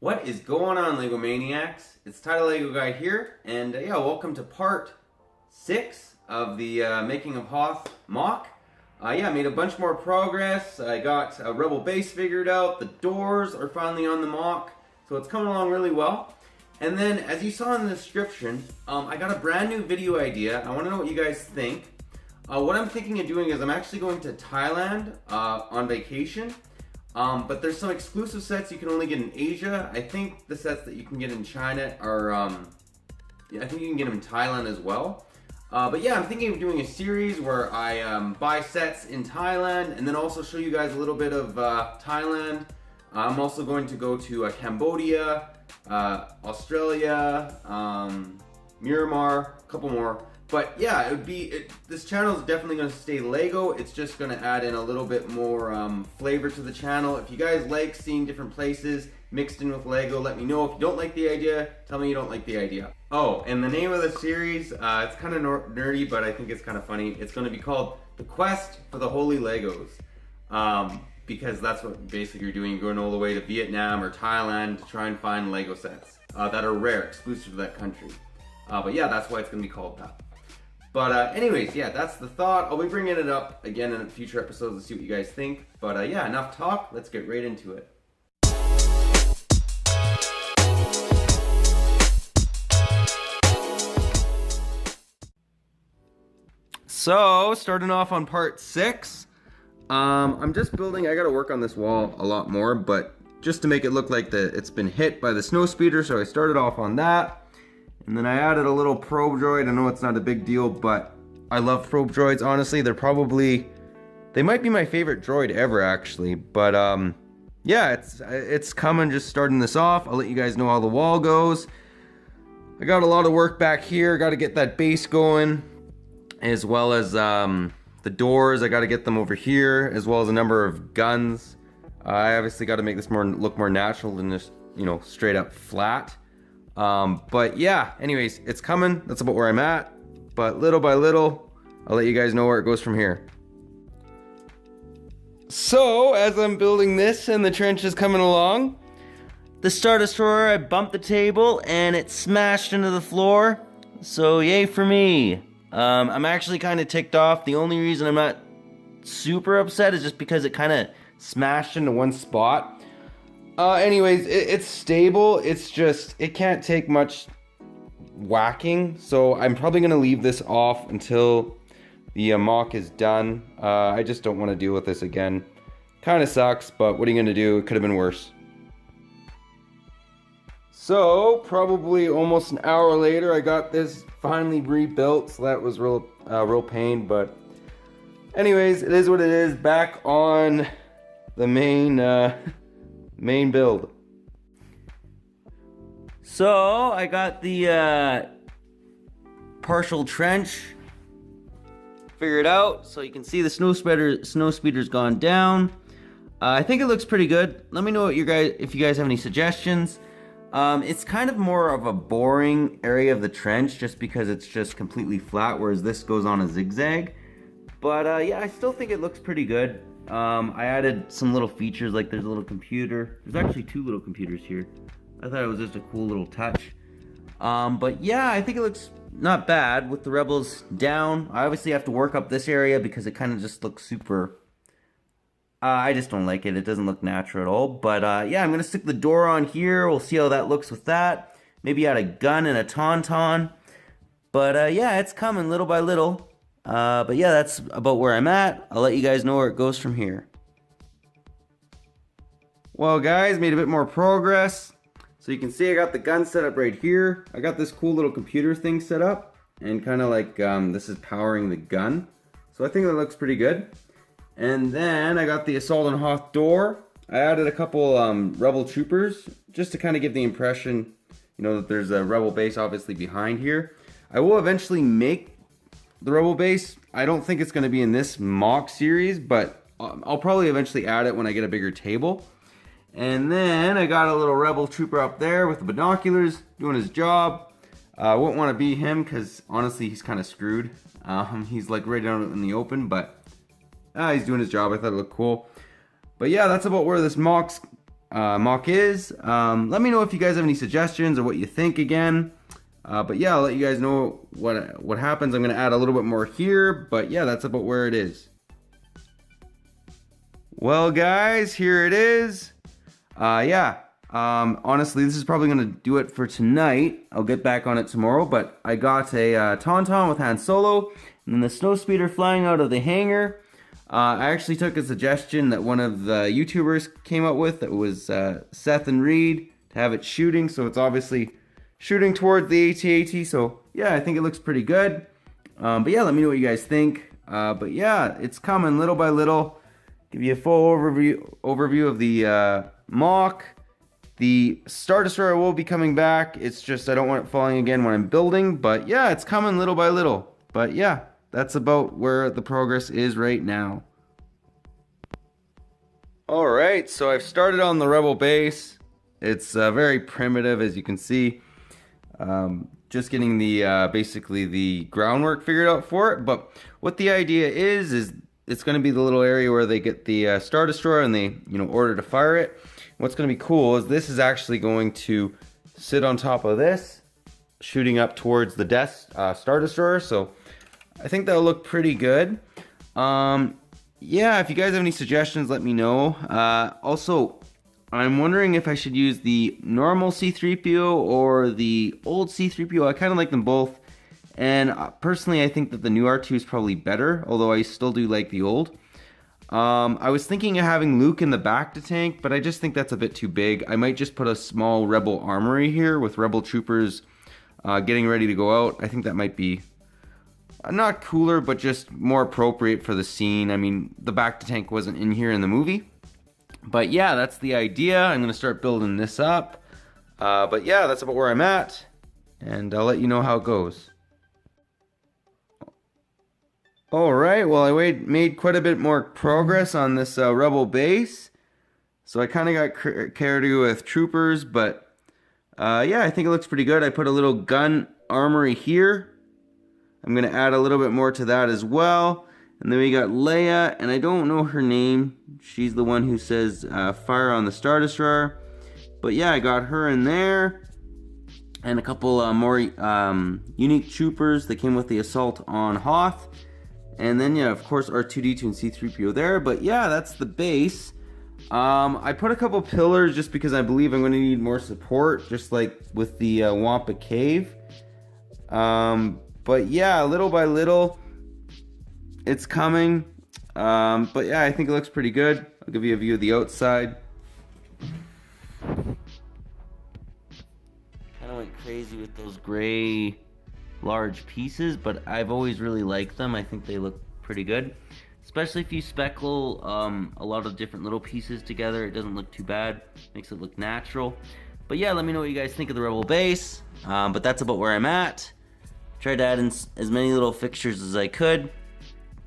What is going on, Lego Maniacs? It's Tyler Lego Guy here, and yeah, welcome to part 6 of the Making of Hoth MOC. Yeah, I made a bunch more progress. I got a rebel base figured out. The doors are finally on the MOC, so it's coming along really well. And then, as you saw in the description, I got a brand new video idea. I want to know what you guys think. What I'm thinking of doing is I'm actually going to Thailand on vacation. But there's some exclusive sets you can only get in Asia. I think the sets that you can get in China are, yeah, I think you can get them in Thailand as well. But yeah, I'm thinking of doing a series where I buy sets in Thailand and then also show you guys a little bit of Thailand. I'm also going to go to Cambodia, Australia, Myanmar, a couple more. But yeah, this channel is definitely going to stay Lego. It's just going to add in a little bit more flavor to the channel. If you guys like seeing different places mixed in with Lego, let me know. If you don't like the idea, tell me you don't like the idea. Oh, and the name of the series, it's kind of nerdy, but I think it's kind of funny. It's going to be called The Quest for the Holy Legos. Because that's what basically you're doing. You're going all the way to Vietnam or Thailand to try and find Lego sets that are rare, exclusive to that country. But yeah, that's why it's going to be called that. But anyways, yeah, that's the thought. I'll be bringing it up again in future episodes to see what you guys think. But yeah, enough talk. Let's get right into it. So, starting off on part 6. I'm just building, I gotta work on this wall a lot more, but just to make it look like it's been hit by the snow speeder, so I started off on that. And then I added a little probe droid. I know it's not a big deal, but I love probe droids, honestly. They might be my favorite droid ever, actually. But yeah, it's coming, just starting this off. I'll let you guys know how the wall goes. I got a lot of work back here. Got to get that base going, as well as the doors. I got to get them over here, as well as a number of guns. I obviously got to make this look more natural than just, straight up flat. But yeah, anyways, it's coming. That's about where I'm at. But little by little, I'll let you guys know where it goes from here. So, as I'm building this and the trench is coming along, the Star Destroyer, I bumped the table and it smashed into the floor. So yay for me. I'm actually kind of ticked off. The only reason I'm not super upset is just because it kind of smashed into one spot. Anyways, it's stable. It's just, it can't take much whacking. So I'm probably going to leave this off until the MOC is done. I just don't want to deal with this again. Kind of sucks, but what are you going to do? It could have been worse. So, probably almost an hour later, I got this finally rebuilt. So that was real pain, but anyways, it is what it is. Back on the main build. So I got the partial trench figured out, so you can see the snow speeder's gone down. I think it looks pretty good. Let me know if you guys have any suggestions. It's kind of more of a boring area of the trench just because it's just completely flat, whereas this goes on a zigzag. But yeah, I still think it looks pretty good. I added some little features, like there's a little computer. There's actually 2 little computers here. I thought it was just a cool little touch. But yeah, I think it looks not bad with the rebels down. I obviously have to work up this area because it kind of just looks super... I just don't like it. It doesn't look natural at all. But yeah, I'm going to stick the door on here. We'll see how that looks with that. Maybe add a gun and a tauntaun. But yeah, it's coming little by little. But yeah, that's about where I'm at. I'll let you guys know where it goes from here. Well guys, made a bit more progress. So you can see I got the gun set up right here. I got this cool little computer thing set up. And kind of like this is powering the gun. So I think that looks pretty good. And then I got the Assault on Hoth door. I added a couple rebel troopers just to kind of give the impression, that there's a rebel base obviously behind here. I will eventually make the rebel base. I don't think it's going to be in this MOC series, but I'll probably eventually add it when I get a bigger table. And then I got a little rebel trooper up there with the binoculars doing his job. I wouldn't want to be him because honestly he's kind of screwed. He's like right out in the open, but he's doing his job. I thought it looked cool. But yeah, that's about where this MOC's MOC is. Let me know if you guys have any suggestions or what you think again. But yeah, I'll let you guys know what happens. I'm going to add a little bit more here, but yeah, that's about where it is. Well guys, here it is. Honestly, this is probably going to do it for tonight. I'll get back on it tomorrow, but I got a Tauntaun with Han Solo, and then the snowspeeder flying out of the hangar. I actually took a suggestion that one of the YouTubers came up with. That was Seth and Reed, to have it shooting, so it's obviously shooting towards the AT-AT, so yeah, I think it looks pretty good. But yeah, let me know what you guys think. But yeah, it's coming little by little. Give you a full overview of the MOC. The Star Destroyer will be coming back. It's just I don't want it falling again when I'm building. But yeah, it's coming little by little. But yeah, that's about where the progress is right now. Alright, so I've started on the Rebel base. It's very primitive, as you can see. Just getting the basically the groundwork figured out for it. But what the idea is it's going to be the little area where they get the Star Destroyer and they order to fire it. What's going to be cool is this is actually going to sit on top of this, shooting up towards the Star Destroyer. So I think that'll look pretty good. Yeah, if you guys have any suggestions, let me know. Also, I'm wondering if I should use the normal C-3PO or the old C-3PO. I kind of like them both. And personally, I think that the new R2 is probably better, although I still do like the old. I was thinking of having Luke in the back to tank, but I just think that's a bit too big. I might just put a small Rebel armory here with Rebel troopers getting ready to go out. I think that might be not cooler, but just more appropriate for the scene. I mean, the back to tank wasn't in here in the movie. But yeah, that's the idea. I'm going to start building this up. But yeah, that's about where I'm at. And I'll let you know how it goes. Alright, well I made quite a bit more progress on this Rebel base. So I kind of got carried away with troopers, but yeah, I think it looks pretty good. I put a little gun armory here. I'm going to add a little bit more to that as well. And then we got Leia, and I don't know her name. She's the one who says fire on the Star Destroyer. But yeah, I got her in there. And a couple more unique troopers that came with the assault on Hoth. And then, yeah, of course, R2-D2 and C-3PO there. But yeah, that's the base. I put a couple pillars just because I believe I'm going to need more support, just like with the Wampa Cave. But yeah, little by little, it's coming. But yeah, I think it looks pretty good. I'll give you a view of the outside. Kind of went crazy with those gray large pieces, but I've always really liked them. I think they look pretty good, especially if you speckle a lot of different little pieces together. It doesn't look too bad, makes it look natural. But yeah, let me know what you guys think of the Rebel base. But that's about where I'm at. Tried to add in as many little fixtures as I could.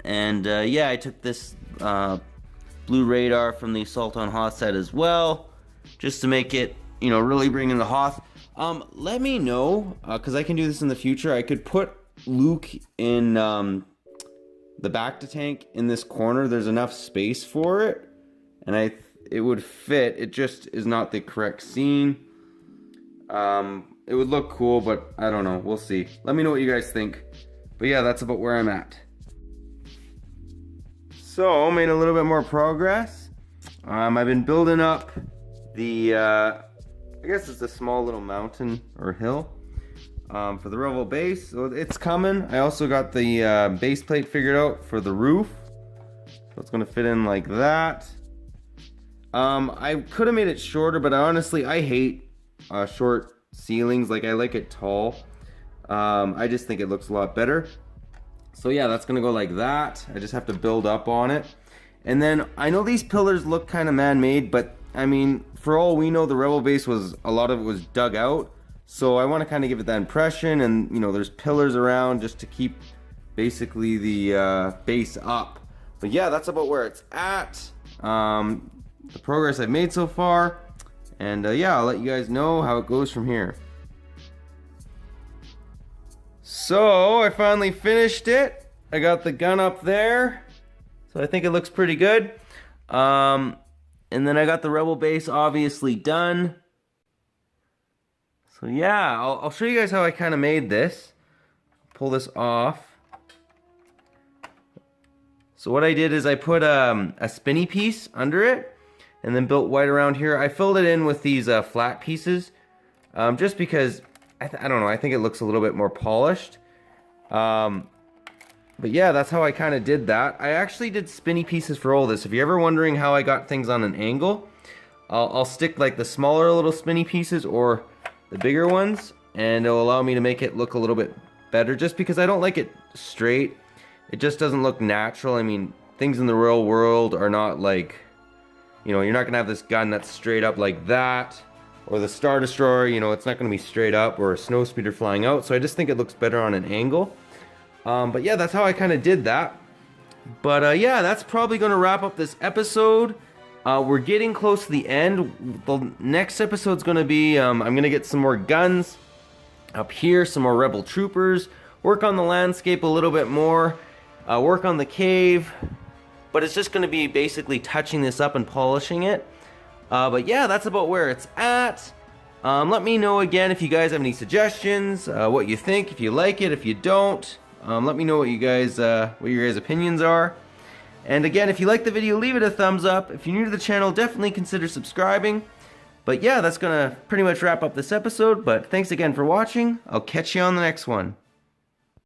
And yeah, I took this blue radar from the Assault on Hoth set as well, just to make it, really bring in the Hoth. Let me know, because I can do this in the future. I could put Luke in the back to tank in this corner. There's enough space for it, and it would fit. It just is not the correct scene. It would look cool, but I don't know. We'll see. Let me know what you guys think. But yeah, that's about where I'm at. So, made a little bit more progress. I've been building up the, I guess it's a small little mountain or hill for the Rebel base. So it's coming. I also got the base plate figured out for the roof. So it's going to fit in like that. I could have made it shorter, but honestly, I hate short ceilings. Like, I like it tall. I just think it looks a lot better. So yeah, that's gonna go like that. I just have to build up on it. And then I know these pillars look kind of man-made, but I mean, for all we know, the Rebel base a lot of it was dug out. So I want to kind of give it that impression, and there's pillars around just to keep basically the base up. But yeah, that's about where it's at. The progress I've made so far, and yeah, I'll let you guys know how it goes from here. So I finally finished it. I got the gun up there, so I think it looks pretty good. And And then I got the rebel base obviously done. So yeah, I'll show you guys how I kind of made this. Pull this off. So what I did is I put a spinny piece under it and then built white around here. I filled it in with these flat pieces just because, I don't know, I think it looks a little bit more polished. But yeah, that's how I kind of did that. I actually did spinny pieces for all this. If you're ever wondering how I got things on an angle, I'll stick like the smaller little spinny pieces or the bigger ones, and it'll allow me to make it look a little bit better just because I don't like it straight. It just doesn't look natural. I mean, things in the real world are not like, you know, you're not gonna have this gun that's straight up like that, or the Star Destroyer, you know, it's not gonna be straight up, or a snow speeder flying out. So I just think it looks better on an angle. But yeah, that's how I kind of did that. But yeah, that's probably gonna wrap up this episode. We're getting close to the end. The next episode's gonna be, I'm gonna get some more guns up here, some more rebel troopers, work on the landscape a little bit more, work on the cave, but it's just gonna be basically touching this up and polishing it. But yeah, that's about where it's at. Let me know again if you guys have any suggestions, what you think, if you like it, if you don't. Let me know what your guys' opinions are. And again, if you like the video, leave it a thumbs up. If you're new to the channel, definitely consider subscribing. But yeah, that's gonna pretty much wrap up this episode. But thanks again for watching. I'll catch you on the next one.